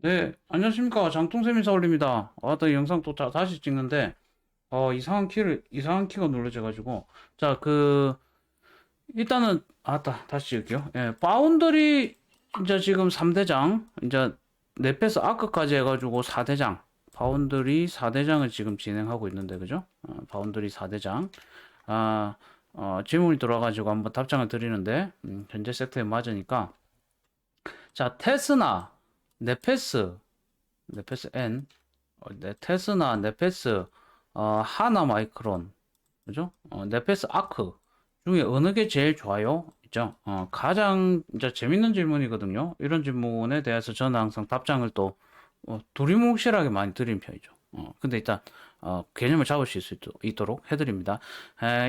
네, 안녕하십니까. 장통세민사 올립니다. 또 영상 또 다시 찍는데, 이상한 키가 눌러져가지고. 자, 일단은, 다시 찍을게요. 예, 바운더리, 이제 지금 3대장, 이제, 넷패스 아크까지 해가지고 4대장, 바운더리 4대장을 지금 진행하고 있는데, 그죠? 바운더리 4대장. 질문이 들어와가지고 한번 답장을 드리는데, 현재 세트에 맞으니까. 자, 넷패스 N, 테스나, 넷패스, 하나 마이크론, 그죠? 넷패스 아크 중에 어느 게 제일 좋아요? 있죠? 가장 이제 재밌는 질문이거든요. 이런 질문에 대해서 저는 항상 답장을 또 두리뭉실하게 많이 드리는 편이죠. 근데 일단 개념을 잡으실 수 있도록 해드립니다.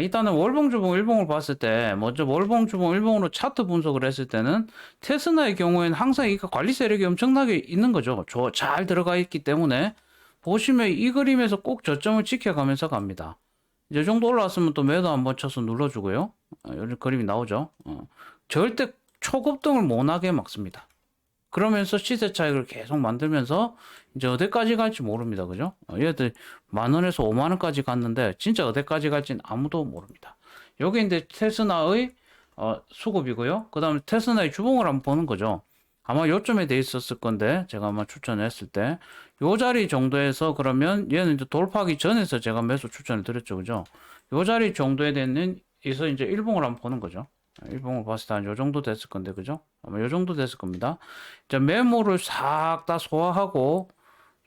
일단은 월봉주봉 일봉을 봤을 때 먼저 월봉주봉 일봉으로 차트 분석을 했을 때는 테스나의 경우에는 항상 이 관리 세력이 엄청나게 있는 거죠. 잘 들어가 있기 때문에 보시면 이 그림에서 꼭 저점을 지켜가면서 갑니다. 이 정도 올라왔으면 또 매도 한번 쳐서 눌러주고요. 이런 그림이 나오죠. 절대 초급등을 못하게 막습니다. 그러면서 시세 차익을 계속 만들면서 이제 어디까지 갈지 모릅니다. 그죠? 얘들 10,000원에서 50,000원까지 갔는데 진짜 어디까지 갈지는 아무도 모릅니다. 요게 이제 테스나의 수급이고요. 그 다음에 테스나의 주봉을 한번 보는 거죠. 아마 요점에 돼 있었을 건데 제가 아마 추천했을 때 요 자리 정도에서 그러면 얘는 이제 돌파하기 전에서 제가 매수 추천을 드렸죠. 그죠? 요 자리 정도에 되는 에서 이제 일봉을 한번 보는 거죠. 일봉을 봤을 때 한 요 정도 됐을 건데, 그죠? 아마 요 정도 됐을 겁니다. 자, 메모를 싹 다 소화하고,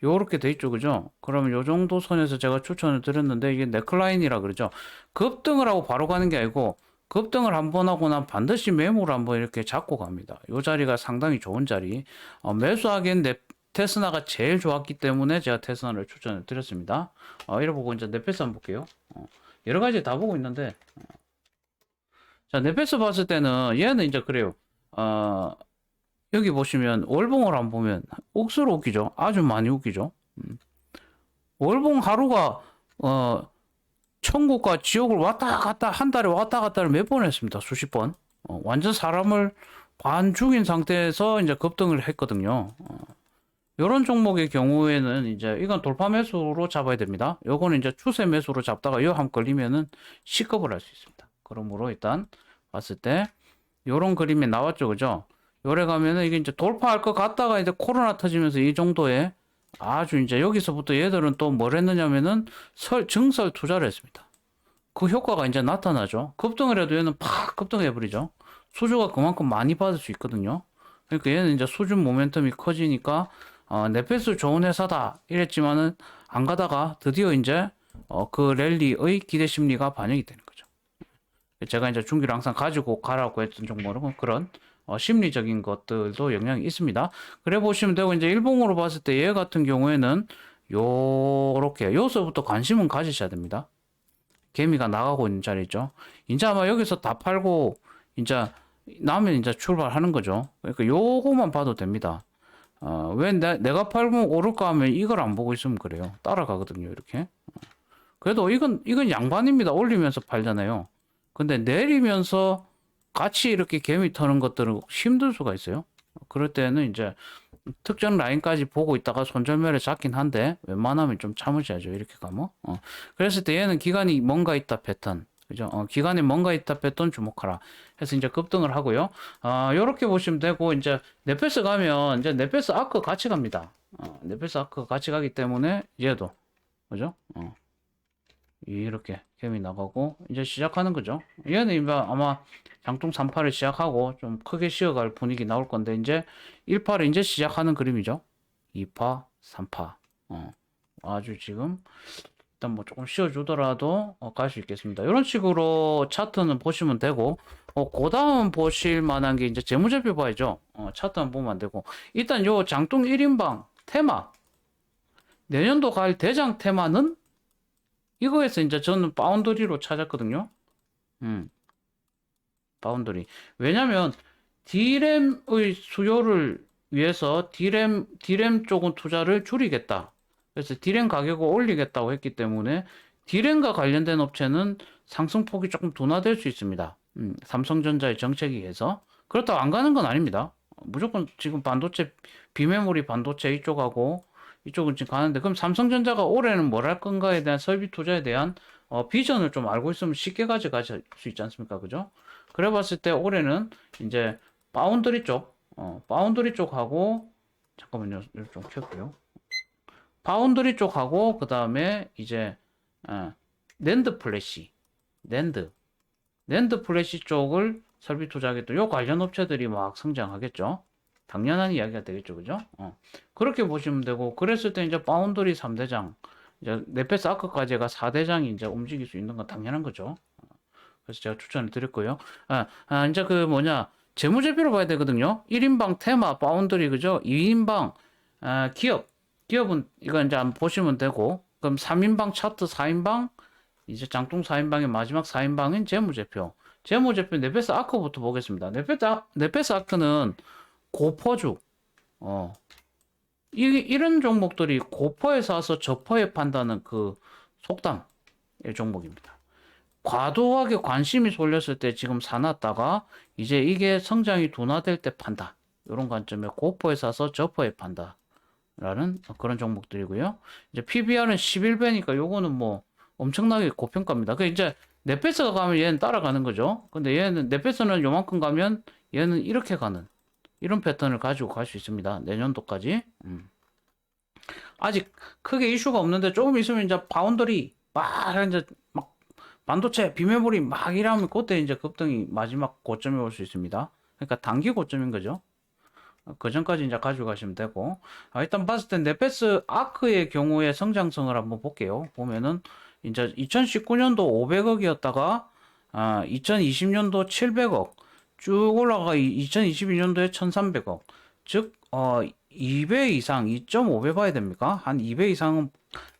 요렇게 돼 있죠, 그죠? 그러면 요 정도 선에서 제가 추천을 드렸는데, 이게 넥라인이라 그러죠. 급등을 하고 바로 가는 게 아니고, 급등을 한 번 하고 난 반드시 메모를 한번 이렇게 잡고 갑니다. 요 자리가 상당히 좋은 자리. 매수하기엔 테스나가 제일 좋았기 때문에 제가 테스나를 추천을 드렸습니다. 이래 보고 이제 넷패스 한번 볼게요. 여러 가지 다 보고 있는데, 자, 넷패스 봤을 때는 얘는 이제 그래요. 어, 여기 보시면 월봉을 한번 보면 억수로 웃기죠. 아주 많이 웃기죠. 월봉 하루가 천국과 지옥을 왔다 갔다 한 달에 왔다 갔다를 몇 번 했습니다. 수십 번. 완전 사람을 반 죽인 상태에서 이제 급등을 했거든요. 이런 종목의 경우에는 이제 이건 돌파 매수로 잡아야 됩니다. 요거는 이제 추세 매수로 잡다가 요함 걸리면은 시급을 할 수 있습니다. 그러므로 일단 봤을 때 요런 그림이 나왔죠. 그죠? 요래 가면은 이게 이제 돌파할 것 같다가 이제 코로나 터지면서 이 정도에 아주 이제 여기서부터 얘들은 또 뭘 했느냐면은 증설 투자를 했습니다. 그 효과가 이제 나타나죠. 급등을 해도 얘는 팍 급등해버리죠. 수주가 그만큼 많이 받을 수 있거든요. 그러니까 얘는 이제 수준 모멘텀이 커지니까 넷패스 좋은 회사다 이랬지만은 안 가다가 드디어 이제 그 랠리의 기대 심리가 반영이 되는 거죠. 제가 이제 중기를 항상 가지고 가라고 했던 종목은 그런 심리적인 것들도 영향이 있습니다. 그래 보시면 되고 이제 일봉으로 봤을 때 얘 같은 경우에는 요렇게 요소부터 관심은 가지셔야 됩니다. 개미가 나가고 있는 자리죠. 이제 아마 여기서 다 팔고 이제 나면 이제 출발하는 거죠. 그러니까 요거만 봐도 됩니다. 왜 내가 팔면 오를까 하면 이걸 안 보고 있으면 그래요. 따라가거든요, 이렇게. 그래도 이건 양반입니다. 올리면서 팔잖아요. 근데 내리면서 같이 이렇게 개미 터는 것들은 힘들 수가 있어요. 그럴 때는 이제 특정 라인까지 보고 있다가 손절매를 잡긴 한데 웬만하면 좀 참으셔야죠. 이렇게 가면. 그랬을 때 얘는 기간이 뭔가 있다 패턴. 그죠? 기간에 뭔가 있다 패턴 주목하라. 해서 이제 급등을 하고요. 요렇게 보시면 되고 이제 넷패스 가면 이제 넷패스 아크 같이 갑니다. 넷패스 아크 같이 가기 때문에 얘도 그죠? 이렇게 캠이 나가고 이제 시작하는 거죠. 얘는 아마 장통 3파를 시작하고 좀 크게 쉬어갈 분위기 나올 건데 이제 1파를 이제 시작하는 그림이죠. 2파, 3파. 아주 지금 일단 뭐 조금 쉬어주더라도 갈 수 있겠습니다. 이런 식으로 차트는 보시면 되고 그 다음 보실 만한 게 이제 재무제표 봐야죠. 차트는 보면 안 되고 일단 요 장통 1인방 테마 내년도 갈 대장 테마는 이거에서 이제 저는 바운더리로 찾았거든요. 음, 바운더리. 왜냐면 D램의 수요를 위해서 D램 쪽은 투자를 줄이겠다. 그래서 D램 가격을 올리겠다고 했기 때문에 D램과 관련된 업체는 상승폭이 조금 둔화될 수 있습니다. 삼성전자의 정책에 의해서. 그렇다고 안 가는 건 아닙니다. 무조건 지금 반도체, 비메모리 반도체 이쪽하고 이쪽은 지금 가는데, 그럼 삼성전자가 올해는 뭘 할 건가에 대한 설비 투자에 대한 비전을 좀 알고 있으면 쉽게 가져갈 수 있지 않습니까? 그죠? 그래 봤을 때 올해는 이제 파운드리 쪽, 파운드리 쪽하고, 잠깐만요. 이거 좀 켤게요. 파운드리 쪽하고, 그 다음에 이제, 낸드 플래시, 낸드. 낸드 플래시 쪽을 설비 투자하겠다. 요 관련 업체들이 막 성장하겠죠. 당연한 이야기가 되겠죠. 그죠? 그렇게 보시면 되고, 그랬을 때 이제 파운드리 3대장, 이제 네페스 아크까지가 4대장이 이제 움직일 수 있는 건 당연한 거죠. 그래서 제가 추천을 드렸고요. 이제 그 뭐냐, 재무제표로 봐야 되거든요. 1인방 테마, 파운드리, 그죠? 2인방, 기업. 기업은 이거 이제 한번 보시면 되고, 그럼 3인방 차트, 4인방, 이제 장동 4인방의 마지막 4인방인 재무제표. 재무제표 네페스 아크부터 보겠습니다. 네페스 아크는 고퍼주. 어, 이런 종목들이 고퍼에 사서 저퍼에 판다는 그 속담의 종목입니다. 과도하게 관심이 쏠렸을 때 지금 사놨다가 이제 이게 성장이 둔화될 때 판다. 이런 관점에 고퍼에 사서 저퍼에 판다. 라는 그런 종목들이고요. 이제 PBR은 11배니까 요거는 뭐 엄청나게 고평가입니다. 그 이제 넷페스가 가면 얘는 따라가는 거죠. 근데 얘는 넷페스는 요만큼 가면 얘는 이렇게 가는 이런 패턴을 가지고 갈 수 있습니다. 내년도까지. 아직 크게 이슈가 없는데 조금 있으면 이제 바운더리 막 이제 막 반도체 비메모리 막 이러면 그때 이제 급등이 마지막 고점에 올 수 있습니다. 그러니까 단기 고점인 거죠. 그 전까지 이제 가져가시면 되고, 일단 봤을 때 넷페스 아크의 경우에 성장성을 한번 볼게요. 보면은 이제 2019년도 500억이었다가 2020년도 700억 쭉 올라가 2022년도에 1300억, 즉 2배 이상, 2.5배 봐야 됩니까? 한 2배 이상은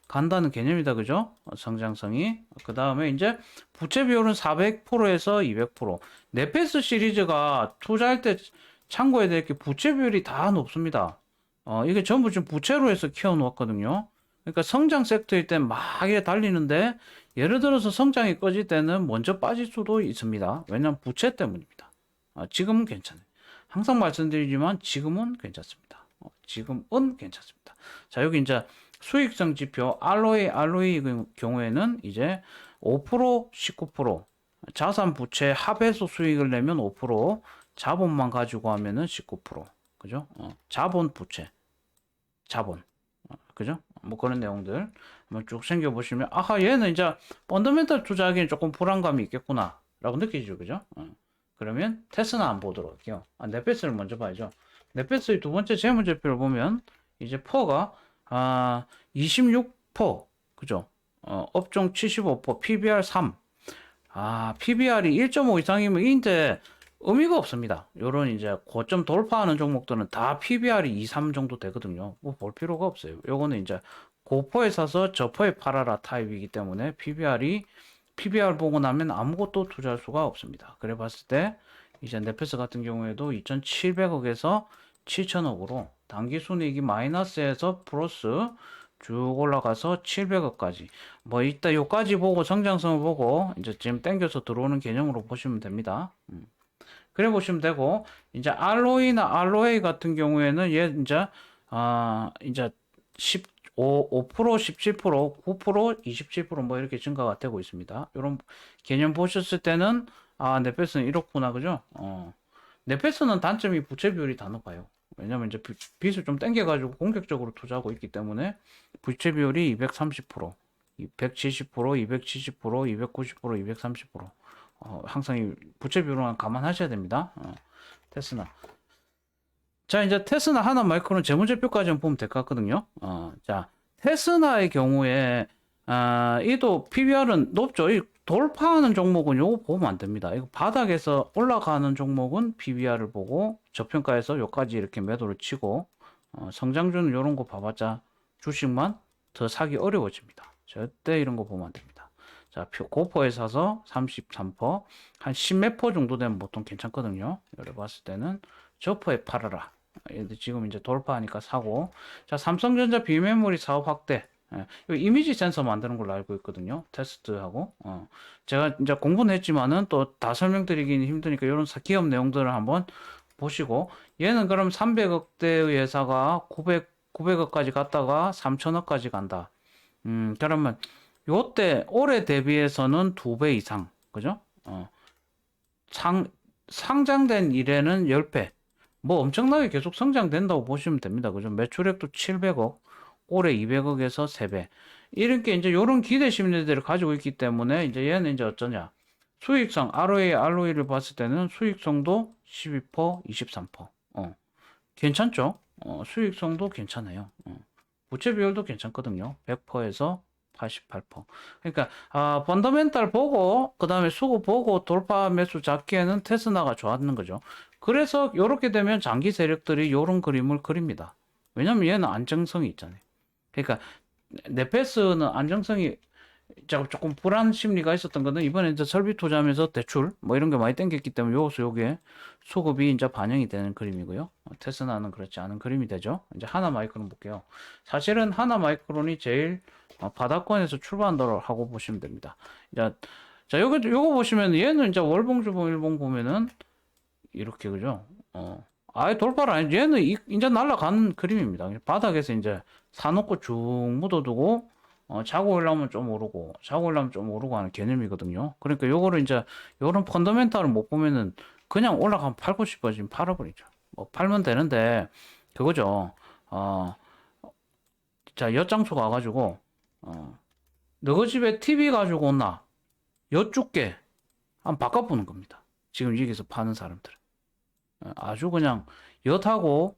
간다는 개념이다, 그죠? 성장성이. 그 다음에 이제 부채 비율은 400%에서 200%. 넷페스 시리즈가 투자할 때 참고해야 될 게 부채 비율이 다 높습니다. 이게 전부 지금 부채로 해서 키워놓았거든요. 그러니까 성장 섹터일 땐 막 이래 달리는데, 예를 들어서 성장이 꺼질 때는 먼저 빠질 수도 있습니다. 왜냐면 부채 때문입니다. 지금은 괜찮아요. 항상 말씀드리지만 지금은 괜찮습니다. 지금은 괜찮습니다. 자, 여기 이제 수익성 지표 ROE 경우에는 이제 5%, 19%, 자산 부채 합해서 수익을 내면 5%, 자본만 가지고 하면은 19%. 그죠? 자본 부채. 자본. 그죠? 뭐 그런 내용들 한번 쭉 챙겨 보시면, 아하, 얘는 이제 펀더멘털 투자하기엔 조금 불안감이 있겠구나 라고 느끼죠. 그죠? 그러면 테스나 한번 보도록 할게요. 넷페스를 먼저 봐야죠. 넷페스의 두 번째 재무제표를 보면 이제 퍼가 26%. 그죠? 업종 75%, PBR 3. PBR이 1.5 이상이면 이제 의미가 없습니다. 요런 이제 고점 돌파하는 종목들은 다 PBR이 2, 3 정도 되거든요. 뭐 볼 필요가 없어요. 요거는 이제 고퍼에 사서 저퍼에 팔아라 타입이기 때문에 PBR 보고 나면 아무것도 투자할 수가 없습니다. 그래 봤을 때 이제 넷페스 같은 경우에도 2,700억에서 7,000억으로 단기 순이익이 마이너스에서 플러스 쭉 올라가서 700억까지. 뭐 이따 요까지 보고 성장성을 보고 이제 지금 땡겨서 들어오는 개념으로 보시면 됩니다. 그래 보시면 되고, 이제 ROE나 ROA 같은 경우에는 얘 이제 15%, 17%, 9%, 27%뭐 이렇게 증가가 되고 있습니다. 이런 개념 보셨을 때는 넷페스는 이렇구나, 그죠? 넷페스는 단점이 부채 비율이 다 높아요. 왜냐면 이제 빚을 좀 땡겨가지고 공격적으로 투자하고 있기 때문에 부채 비율이 230%, 170%, 270%, 290%, 230%. 항상 이 부채 비율은 감안하셔야 됩니다. 테스나. 자, 이제 테스나 하나 마이크론 재무제표까지는 보면 될 것 같거든요. 자, 테스나의 경우에, 이도 PBR은 높죠. 이 돌파하는 종목은 요거 보면 안 됩니다. 이거 바닥에서 올라가는 종목은 PBR을 보고 저평가에서 요까지 이렇게 매도를 치고, 성장주는 요런 거 봐봤자 주식만 더 사기 어려워집니다. 절대 이런 거 보면 안 됩니다. 자, 고퍼에 사서 33%, 한 10몇 퍼 정도 되면 보통 괜찮거든요. 이래 봤을 때는 저퍼에 팔아라. 지금 이제 돌파하니까 사고. 자, 삼성전자 비메모리 사업 확대. 이미지 센서 만드는 걸로 알고 있거든요. 테스트하고. 제가 이제 공부는 했지만은 또 다 설명드리기는 힘드니까 이런 기업 내용들을 한번 보시고, 얘는 그럼 300억대의 회사가 900억까지 갔다가 3천억까지 간다. 그러면 요때 올해 대비해서는 2배 이상, 그죠? 상장된 일에는 10배. 뭐 엄청나게 계속 성장된다고 보시면 됩니다. 그죠? 매출액도 700억, 올해 200억에서 3배. 이렇게 이제 요런 기대 심리들을 가지고 있기 때문에 이제 얘는 이제 어쩌냐. 수익성, ROA, ROE를 봤을 때는 수익성도 12%, 23%. 괜찮죠? 수익성도 괜찮아요. 부채 비율도 괜찮거든요. 100%에서 88%. 그러니까 펀더멘탈 보고 그다음에 수급 보고 돌파 매수 잡기에는 테스나가 좋았는 거죠. 그래서 이렇게 되면 장기 세력들이 이런 그림을 그립니다. 왜냐면 얘는 안정성이 있잖아요. 그러니까 네페스는 안정성이 조금 불안 심리가 있었던 거는 이번에 이제 설비 투자하면서 대출 뭐 이런 게 많이 땡겼기 때문에 요것도 요게 수급이 이제 반영이 되는 그림이고요. 테스나는 그렇지 않은 그림이 되죠. 이제 하나 마이크론 볼게요. 사실은 하나 마이크론이 제일 바닥권에서 출발한다고 하고 보시면 됩니다. 자, 요거 보시면 얘는 이제 월봉, 주봉, 일봉 보면은 이렇게 그죠? 아예 돌파를 안 해. 얘는 이제 날아가는 그림입니다. 바닥에서 이제 사놓고 쭉 묻어두고 자고 올라오면 좀 오르고 자고 올라오면 좀 오르고 하는 개념이거든요. 그러니까 요거를 이제 요런 펀더멘탈을 못 보면은 그냥 올라가면 팔고 싶어 지금 팔아버리죠. 뭐 팔면 되는데 그거죠. 자, 엿장소 가가지고 너희 집에 TV 가지고 온나 엿줄게 한번 바꿔보는 겁니다. 지금 여기서 파는 사람들은 아주 그냥 엿하고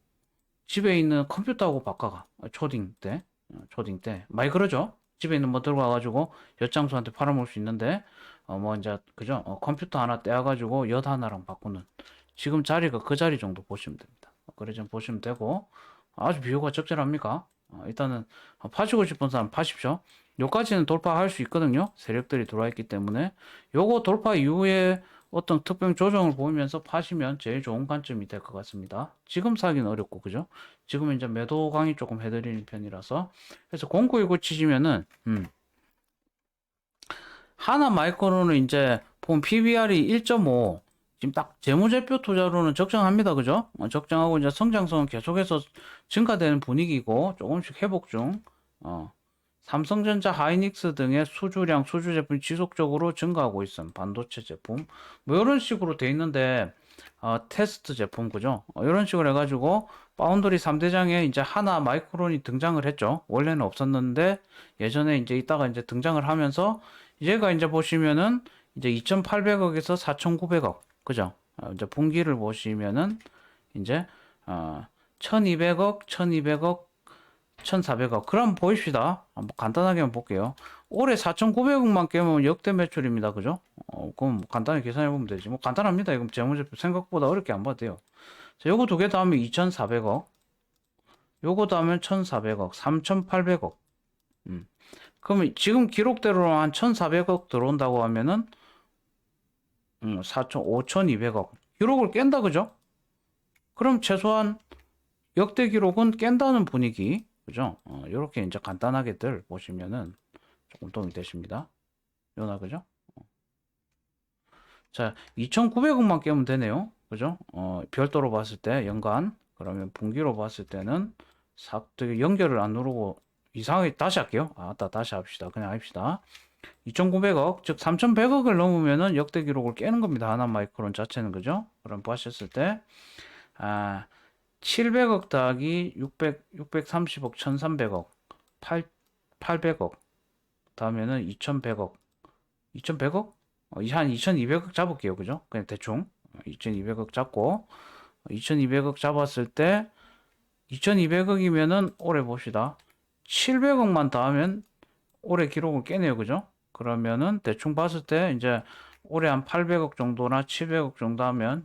집에 있는 컴퓨터하고 바꿔가. 초딩 때 많이 그러죠. 집에 있는 뭐 들고 와가지고 엿장수한테 팔아먹을 수 있는데 뭐 이제 그죠. 컴퓨터 하나 떼어가지고 엿 하나랑 바꾸는 지금 자리가 그 자리 정도 보시면 됩니다. 그래 좀 보시면 되고 아주 비교가 적절합니까? 일단은 파시고 싶은 사람 파십시오. 요까지는 돌파할 수 있거든요. 세력들이 들어와 있기 때문에 요거 돌파 이후에 어떤 특별 조정을 보이면서 파시면 제일 좋은 관점이 될 것 같습니다. 지금 사기는 어렵고, 그죠? 지금 이제 매도 강의 조금 해드리는 편이라서. 그래서 0919 치시면은, 하나 마이크론은 이제, 보면 PBR이 1.5, 지금 딱 재무제표 투자로는 적정합니다. 그죠? 적정하고 이제 성장성은 계속해서 증가되는 분위기고, 조금씩 회복 중, 삼성전자, 하이닉스 등의 수주량, 수주 제품이 지속적으로 증가하고 있음. 반도체 제품. 뭐 이런 식으로 돼 있는데 테스트 제품 그죠? 이런 식으로 해가지고 파운드리 3대장에 이제 하나 마이크론이 등장을 했죠. 원래는 없었는데 예전에 이제 이따가 이제 등장을 하면서 얘가 이제 보시면은 이제 2,800억에서 4,900억 그죠? 이제 분기를 보시면은 이제 1,200억, 1,200억 1,400억. 그럼 보입시다. 한번 간단하게 한번 볼게요. 올해 4,900억만 깨면 역대 매출입니다. 그죠? 그럼 간단히 계산해 보면 되지. 뭐 간단합니다. 이건 재무제표 생각보다 어렵게 안 봐도 돼요. 자, 요거 두 개 다 하면 2,400억. 요거 다 하면 1,400억. 3,800억. 그러면 지금 기록대로 한 1,400억 들어온다고 하면은 5,200억. 기록을 깬다 그죠? 그럼 최소한 역대 기록은 깬다는 분위기. 그죠? 이렇게 이제 간단하게들 보시면은 조금 도움이 되십니다. 요나 그죠? 자, 2,900억만 깨면 되네요. 그죠? 별도로 봤을 때 연간 그러면 분기로 봤을 때는 되게 연결을 안 누르고 이상하게 다시 할게요. 다시 합시다. 그냥 합시다. 2,900억, 즉 3,100억을 넘으면은 역대 기록을 깨는 겁니다. 하나 마이크론 자체는 그죠? 그럼 보셨을 때 700억 더하기 630억, 1300억, 800억, 다음에는 2100억, 2100억? 한 2200억 잡을게요. 그죠? 그냥 대충. 2200억 잡고, 2200억 잡았을 때, 2200억이면은 올해 봅시다. 700억만 더하면 올해 기록을 깨네요. 그죠? 그러면은 대충 봤을 때, 이제 올해 한 800억 정도나 700억 정도 하면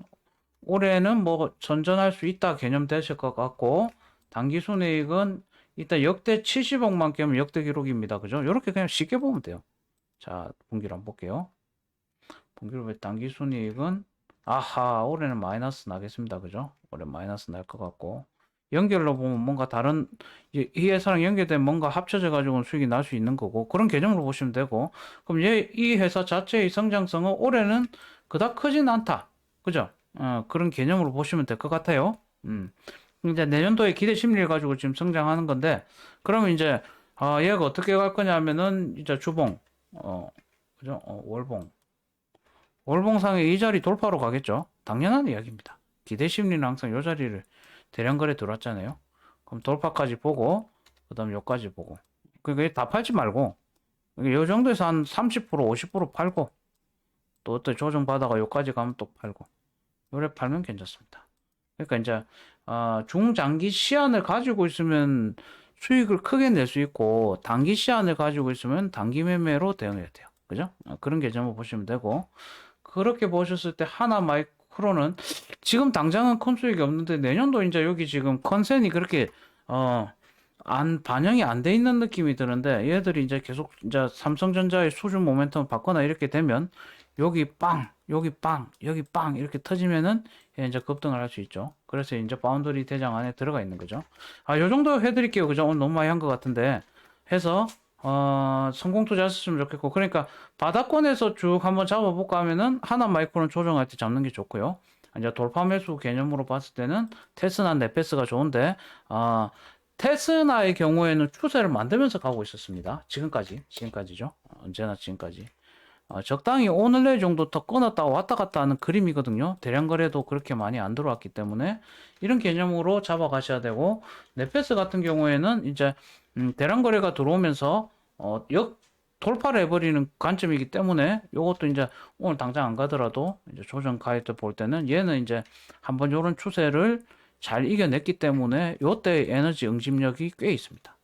올해는 뭐 선전할 수 있다 개념 되실 것 같고 단기 순이익은 일단 역대 70억만 깨면 역대 기록입니다. 그죠? 이렇게 그냥 쉽게 보면 돼요. 자, 분기로 한번 볼게요. 분기로 단기 순이익은 올해는 마이너스 나겠습니다. 그죠? 올해 마이너스 날 것 같고 연결로 보면 뭔가 다른 이 회사랑 연결된 뭔가 합쳐져 가지고 수익이 날 수 있는 거고 그런 개념으로 보시면 되고 그럼 이 회사 자체의 성장성은 올해는 그닥 크진 않다. 그죠? 그런 개념으로 보시면 될 것 같아요. 이제 내년도에 기대 심리를 가지고 지금 성장하는 건데, 그러면 이제, 얘가 어떻게 갈 거냐면은, 이제 주봉, 그죠? 월봉. 월봉상의 이 자리 돌파로 가겠죠? 당연한 이야기입니다. 기대 심리는 항상 이 자리를 대량거래 들어왔잖아요. 그럼 돌파까지 보고, 그 다음 요까지 보고. 그러니까 다 팔지 말고, 요 정도에서 한 30%, 50% 팔고, 또 어떤 조정받아가 요까지 가면 또 팔고, 요래 팔면 괜찮습니다. 그러니까 이제 중장기 시한을 가지고 있으면 수익을 크게 낼 수 있고 단기 시한을 가지고 있으면 단기 매매로 대응해야 돼요. 그죠? 그런 개념을 보시면 되고 그렇게 보셨을 때 하나 마이크로는 지금 당장은 큰 수익이 없는데 내년도 이제 여기 지금 컨센이 그렇게 안 반영이 안 돼 있는 느낌이 드는데 얘들이 이제 계속 이제 삼성전자의 수준 모멘텀 받거나 이렇게 되면 여기 빵, 여기 빵, 여기 빵 이렇게 터지면은 얘 이제 급등을 할 수 있죠. 그래서 이제 바운더리 대장 안에 들어가 있는 거죠. 요 정도 해드릴게요. 그죠? 오늘 너무 많이 한 것 같은데 해서 성공 투자하셨으면 좋겠고 그러니까 바닥권에서 쭉 한번 잡아볼까 하면은 하나 마이크론 조정할 때 잡는 게 좋고요. 이제 돌파 매수 개념으로 봤을 때는 테스나 네페스가 좋은데 테스나의 경우에는 추세를 만들면서 가고 있었습니다. 지금까지죠. 언제나 지금까지. 적당히 오늘 내일 정도 더 끊었다가 왔다 갔다 하는 그림이거든요. 대량 거래도 그렇게 많이 안 들어왔기 때문에 이런 개념으로 잡아가셔야 되고 네페스 같은 경우에는 이제 대량 거래가 들어오면서 역 돌파를 해버리는 관점이기 때문에 이것도 이제 오늘 당장 안 가더라도 이제 조정 가이드 볼 때는 얘는 이제 한번 이런 추세를 잘 이겨냈기 때문에 요때 에너지 응집력이 꽤 있습니다.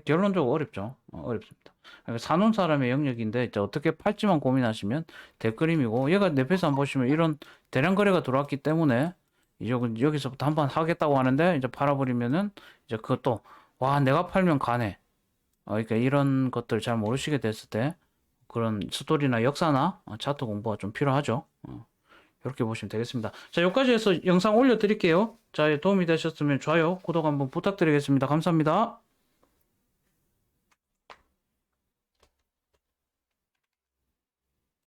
결론적으로 어렵죠. 어렵습니다. 그러니까 사놓은 사람의 영역인데 이제 어떻게 팔지만 고민하시면 대그림이고 얘가 네페스 한번 보시면 이런 대량 거래가 들어왔기 때문에 이제 여기서부터 한번 하겠다고 하는데 이제 팔아버리면은 이제 그것도 와 내가 팔면 가네. 그러니까 이런 것들 잘 모르시게 됐을 때 그런 스토리나 역사나 차트 공부가 좀 필요하죠. 이렇게 보시면 되겠습니다. 자, 여기까지 해서 영상 올려드릴게요. 자, 도움이 되셨으면 좋아요, 구독 한번 부탁드리겠습니다. 감사합니다.